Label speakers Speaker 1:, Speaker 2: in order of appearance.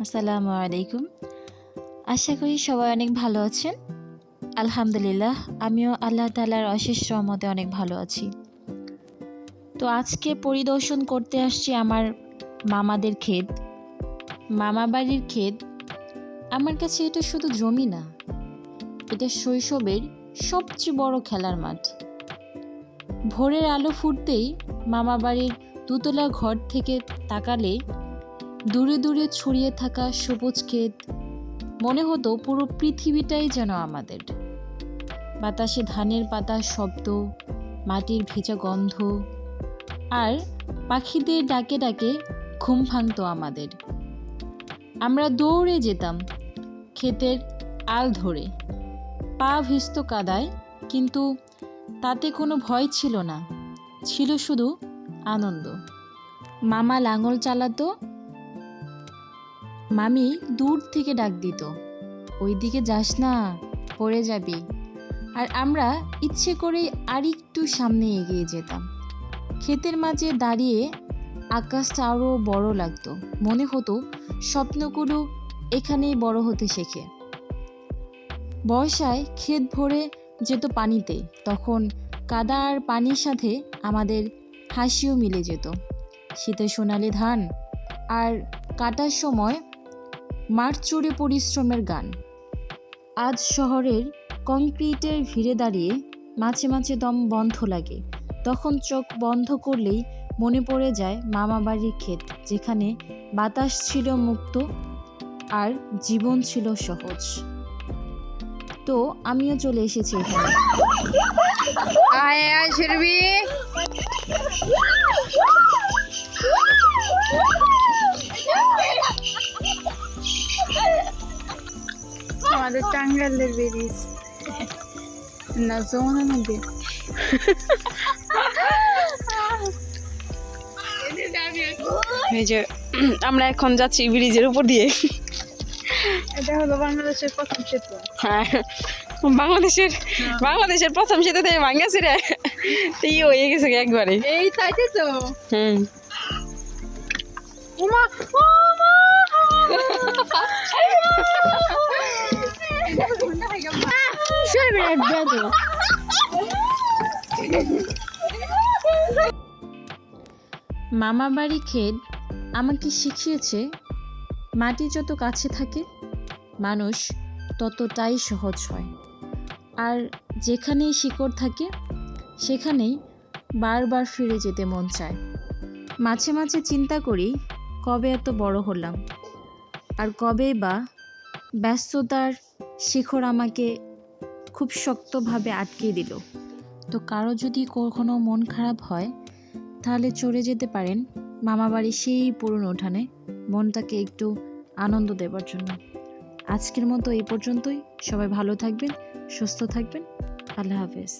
Speaker 1: আসসালামু আলাইকুম। আশা করি সবাই অনেক ভালো আছেন। আলহামদুলিল্লাহ, আমিও আল্লাহ তাআলার অশেষ রহমতে অনেক ভালো আছি। তো আজকে পরিদর্শন করতে আসছি আমার মামাদের ক্ষেত। মামা বাড়ির ক্ষেত আমার কাছে এটা শুধু জমি না, এটা শৈশবের সবচেয়ে বড় খেলার মাঠ। ভোরের আলো ফুটতেই মামা বাড়ির দোতলা ঘর থেকে তাকালে দূরে দূরে ছড়িয়ে থাকা সবুজ ক্ষেত মনে হতো পুরো পৃথিবীটাই যেন আমাদের। বাতাসে ধানের পাতার শব্দ, মাটির ভেজা গন্ধ আর পাখিদের ডাকে ডাকে ঘুম ভাঙত আমাদের। আমরা দৌড়ে যেতাম ক্ষেতের আল ধরে, পা ভিজত কাদায়, কিন্তু তাতে কোনো ভয় ছিল না, ছিল শুধু আনন্দ। মামা লাঙল চালাতো, মামি দূর থেকে ডাক দিত, ওইদিকে যাস না, পড়ে যাবি। আর আমরা ইচ্ছে করেই আরেকটু সামনে এগিয়ে যেতাম। ক্ষেতের মাঝে দাঁড়িয়ে আকাশটা আরও বড় লাগতো, মনে হতো স্বপ্নগুলো এখানেই বড় হতে শেখে। বর্ষায় ক্ষেত ভরে যেত পানিতে, তখন কাদা আর পানির সাথে আমাদের হাসিও মিলে যেত। শীতে সোনালি ধান আর কাটার সময় মাঠ জুড়ে পরিশ্রমের গান। আজ শহরের কংক্রিটের ভিড়ে দাঁড়িয়ে মাঝে মাঝে দম বন্ধ লাগে, তখন চোখ বন্ধ করলেই মনে পড়ে যায় মামা বাড়ির ক্ষেত, যেখানে বাতাস ছিল মুক্ত আর জীবন ছিল সহজ। তো আমিও চলে এসেছি এখানে।
Speaker 2: আমাদের টাঙ্গাইলের বেরিস না জমানো নদী।
Speaker 3: এই যে আমরা এখন যাচ্ছি ব্রিজের উপর দিয়ে।
Speaker 2: এটা হলো বাংলাদেশের প্রথম সেতু।
Speaker 3: হ্যাঁ, বাংলাদেশের প্রথম সেতু থেকে ভাঙাছি রে, এই হয়ে গেছে একবারে।
Speaker 2: এই তাইতে তো
Speaker 3: ওমা
Speaker 1: মামা বাড়ি ক্ষেত আমাকে শিখিয়েছে মাটি যত কাছে থাকে মানুষ ততটাই সহজ হয়, আর যেখানেই শিকড় থাকে সেখানেই বারবার ফিরে যেতে মন চায়। মাঝে মাঝে চিন্তা করি কবে এত বড় হলাম, আর কবেই বা ব্যস্ততার শিখর আমাকে খুব শক্তভাবে আটকে দিল। তো কারো যদি কখনো মন খারাপ হয় তাহলে চলে যেতে পারেন মামাবাড়ি সেই পুরনো উঠানে, মনটাকে একটু আনন্দ দেবার জন্য। আজকের মতো এই পর্যন্তই। সবাই ভালো থাকবেন, সুস্থ থাকবেন। আল্লাহ হাফেজ।